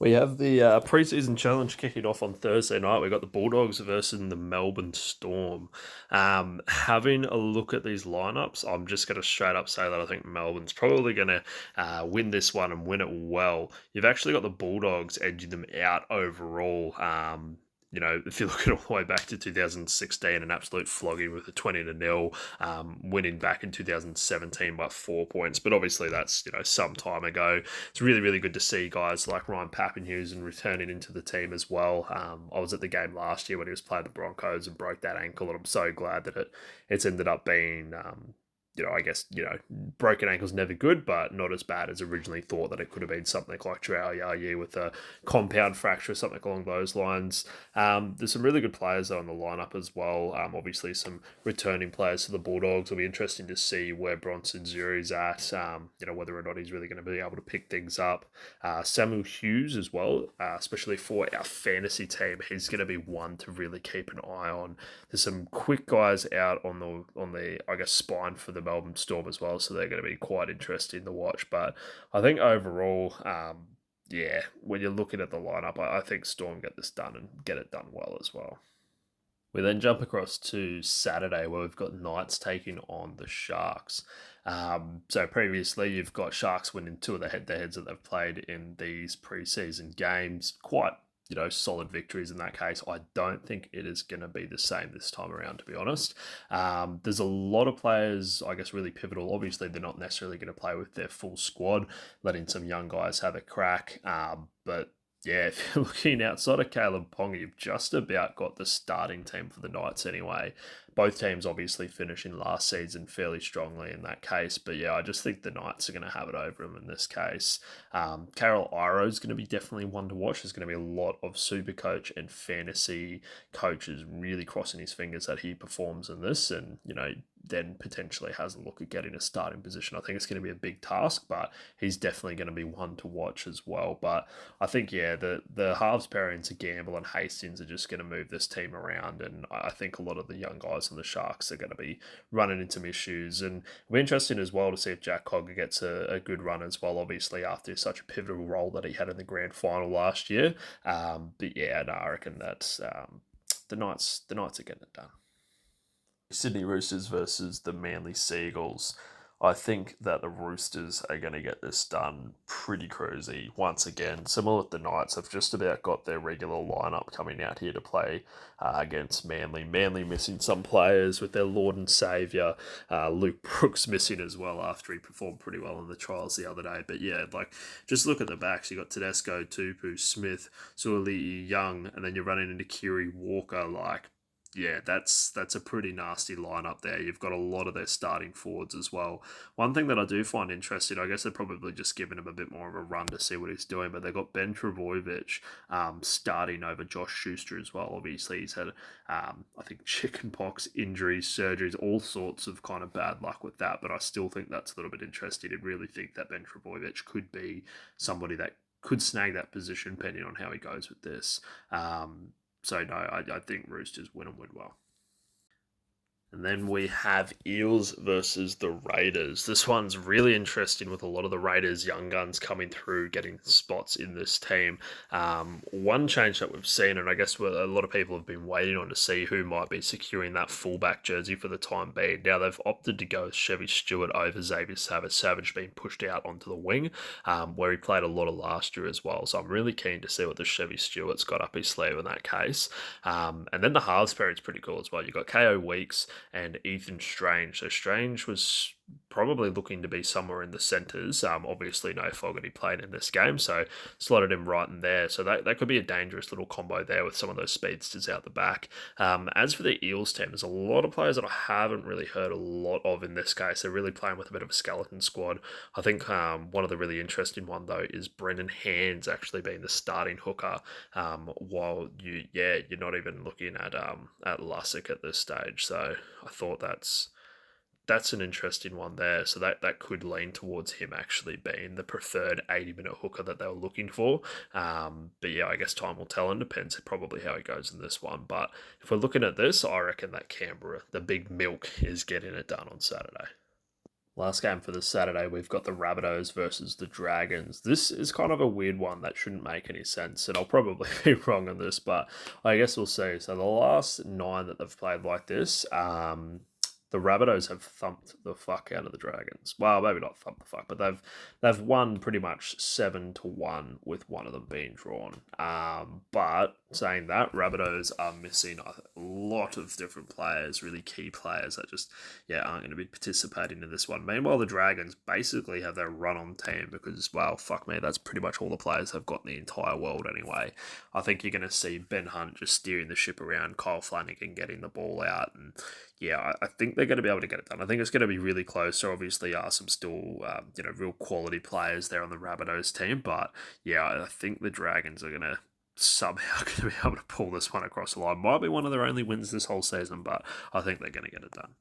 We have the preseason challenge kicking off on Thursday night. We've got the Bulldogs versus the Melbourne Storm. Having a look at these lineups, I'm just going to straight up say that I think Melbourne's probably going to win this one and win it well. You've actually got the Bulldogs edging them out overall. If you're looking all the way back to 2016, an absolute flogging with a 20-0, winning back in 2017 by 4 points. But obviously that's, some time ago. It's really, really good to see guys like Ryan Papenhuyzen and returning into the team as well. I was at the game last year when he was playing the Broncos and broke that ankle, and I'm so glad that it's ended up being broken ankle's never good, but not as bad as originally thought, that it could have been something like Joao Yayi with a compound fracture or something along those lines. There's some really good players on the lineup as well. Obviously, some returning players for the Bulldogs. It'll be interesting to see where Bronson Zuri's at, whether or not he's really going to be able to pick things up. Samuel Hughes as well, especially for our fantasy team, he's going to be one to really keep an eye on. There's some quick guys out on the spine for the Melbourne Storm as well, so they're going to be quite interesting to watch. But I think overall, when you're looking at the lineup, I think Storm get this done and get it done well as well. We then jump across to Saturday where we've got Knights taking on the Sharks. So previously you've got Sharks winning two of the head-to-heads that they've played in these preseason games. Quite solid victories in that case. I don't think it is going to be the same this time around, to be honest. There's a lot of players, really pivotal. Obviously, they're not necessarily going to play with their full squad, letting some young guys have a crack. But yeah, if you're looking outside of Caleb Ponga, you've just about got the starting team for the Knights anyway. Both teams obviously finishing last season fairly strongly in that case. But yeah, I just think the Knights are going to have it over them in this case. Carol Iro is going to be definitely one to watch. There's going to be a lot of super coach and fantasy coaches really crossing his fingers that he performs in this and, then potentially has a look at getting a starting position. I think it's going to be a big task, but he's definitely going to be one to watch as well. But I think, the halves pairings of Gamble and Hastings are just going to move this team around, and I think a lot of the young guys on the Sharks are going to be running into some issues. And it'll be interesting as well to see if Jack Cogger gets a good run as well, obviously, after such a pivotal role that he had in the grand final last year. I reckon that the Knights are getting it done. Sydney Roosters versus the Manly Seagulls. I think that the Roosters are going to get this done pretty crazy. Once again, similar to the Knights, have just about got their regular lineup coming out here to play against Manly. Manly missing some players with their Lord and Saviour. Luke Brooks missing as well after he performed pretty well in the trials the other day. But yeah, just look at the backs. You got Tedesco, Tupu, Smith, Suoli'i, Young, and then you're running into Kiri Walker. Yeah, that's a pretty nasty lineup there. You've got a lot of their starting forwards as well. One thing that I do find interesting, I guess they're probably just giving him a bit more of a run to see what he's doing, but they've got Ben Trebojevic starting over Josh Schuster as well. Obviously, he's had, chickenpox, injuries, surgeries, all sorts of kind of bad luck with that, but I still think that's a little bit interesting and really think that Ben Trebojevic could be somebody that could snag that position depending on how he goes with this. I think Roosters win and win well. And then we have Eels versus the Raiders. This one's really interesting with a lot of the Raiders' young guns coming through, getting spots in this team. One change that we've seen, and I guess a lot of people have been waiting on to see who might be securing that fullback jersey for the time being. Now, they've opted to go with Chevy Stewart over Xavier Savage. Savage being pushed out onto the wing, where he played a lot of last year as well. So I'm really keen to see what the Chevy Stewart's got up his sleeve in that case. And then the halves pairing's pretty cool as well. You've got KO Weeks and Ethan Strange. So Strange was probably looking to be somewhere in the centres. Obviously, no Fogarty playing in this game, so slotted him right in there. So that could be a dangerous little combo there with some of those speedsters out the back. As for the Eels team, there's a lot of players that I haven't really heard a lot of in this case. They're really playing with a bit of a skeleton squad. I think one of the really interesting one, though, is Brendan Hands actually being the starting hooker, while you're not even looking at Lussick at this stage. So I thought that's an interesting one there. So that could lean towards him actually being the preferred 80-minute hooker that they were looking for. But yeah, I guess time will tell, and depends probably how he goes in this one. But if we're looking at this, I reckon that Canberra, the big milk, is getting it done on Saturday. Last game for the Saturday, we've got the Rabbitohs versus the Dragons. This is kind of a weird one that shouldn't make any sense, and I'll probably be wrong on this, but I guess we'll see. So the last nine that they've played like this, the Rabbitohs have thumped the fuck out of the Dragons. Well, maybe not thumped the fuck, but they've won pretty much 7-1 with one of them being drawn. But saying that, Rabbitohs are missing a lot of different players, really key players that just aren't going to be participating in this one. Meanwhile, the Dragons basically have their run-on team because, well, fuck me, that's pretty much all the players they've got in the entire world anyway. I think you're going to see Ben Hunt just steering the ship around, Kyle Flanagan getting the ball out, and I think they're going to be able to get it done. I think it's going to be really close. There obviously are some still, real quality players there on the Rabbitohs team, but I think the Dragons are going to somehow going to be able to pull this one across the line. Might be one of their only wins this whole season, but I think they're going to get it done.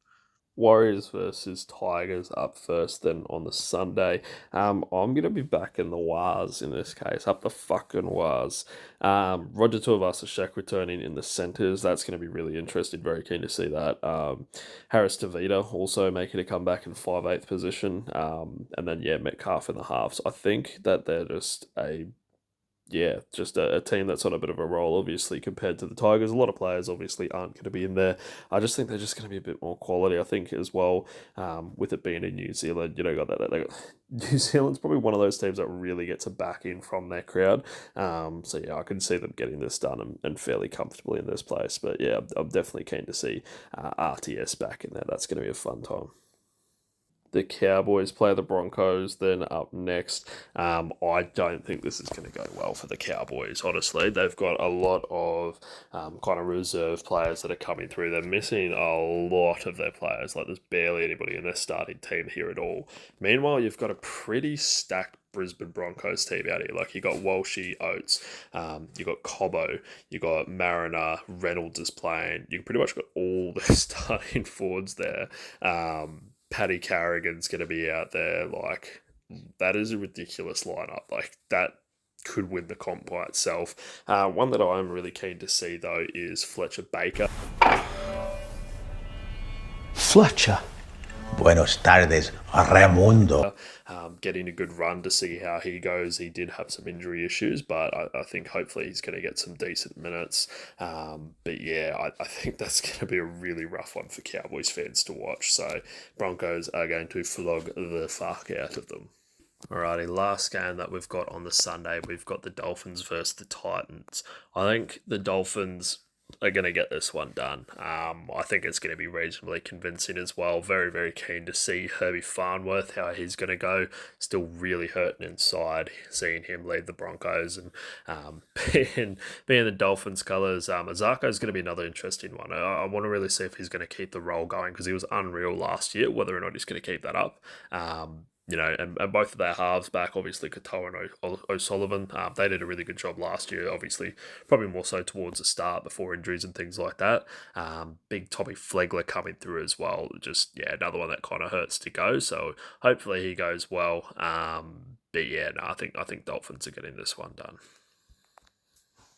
Warriors versus Tigers up first, then on the Sunday. I'm going to be back in the Wars in this case, up the fucking Wars. Roger Tuivasa-Sheck returning in the centres. That's going to be really interesting. Very keen to see that. Harris Tavita also making a comeback in 5/8 position. And then, Metcalf in the halves. I think that they're just a team that's on a bit of a roll, obviously, compared to the Tigers. A lot of players obviously aren't going to be in there. I just think they're just going to be a bit more quality, I think, as well, with it being in New Zealand. New Zealand's probably one of those teams that really gets a backing from their crowd. I can see them getting this done and fairly comfortably in this place. But I'm definitely keen to see RTS back in there. That's going to be a fun time. The Cowboys play the Broncos, then up next. I don't think this is going to go well for the Cowboys, honestly. They've got a lot of kind of reserve players that are coming through. They're missing a lot of their players. Like, there's barely anybody in their starting team here at all. Meanwhile, you've got a pretty stacked Brisbane Broncos team out here. Like, you got Walshy, Oates, you got Cobbo, you got Mariner, Reynolds is playing. You pretty much got all the starting forwards there. Paddy Carrigan's going to be out there. Like, that is a ridiculous lineup. Like, that could win the comp by itself. One that I'm really keen to see, though, is Fletcher Baker. Fletcher. Buenos tardes, Raimundo. Getting a good run to see how he goes. He did have some injury issues, but I think hopefully he's going to get some decent minutes. I think that's going to be a really rough one for Cowboys fans to watch. So Broncos are going to flog the fuck out of them. Alrighty, last game that we've got on the Sunday, we've got the Dolphins versus the Titans. I think the Dolphins are going to get this one done. I think it's going to be reasonably convincing as well. Very, very keen to see Herbie Farnworth, how he's going to go. Still really hurting inside, seeing him lead the Broncos and being the Dolphins' colours. Azarko is going to be another interesting one. I want to really see if he's going to keep the role going because he was unreal last year, whether or not he's going to keep that up. And both of their halves back, obviously Katoa and O'Sullivan, they did a really good job last year, obviously, probably more so towards the start before injuries and things like that. Big Tommy Flegler coming through as well, another one that kind of hurts to go, so hopefully he goes well. I think Dolphins are getting this one done.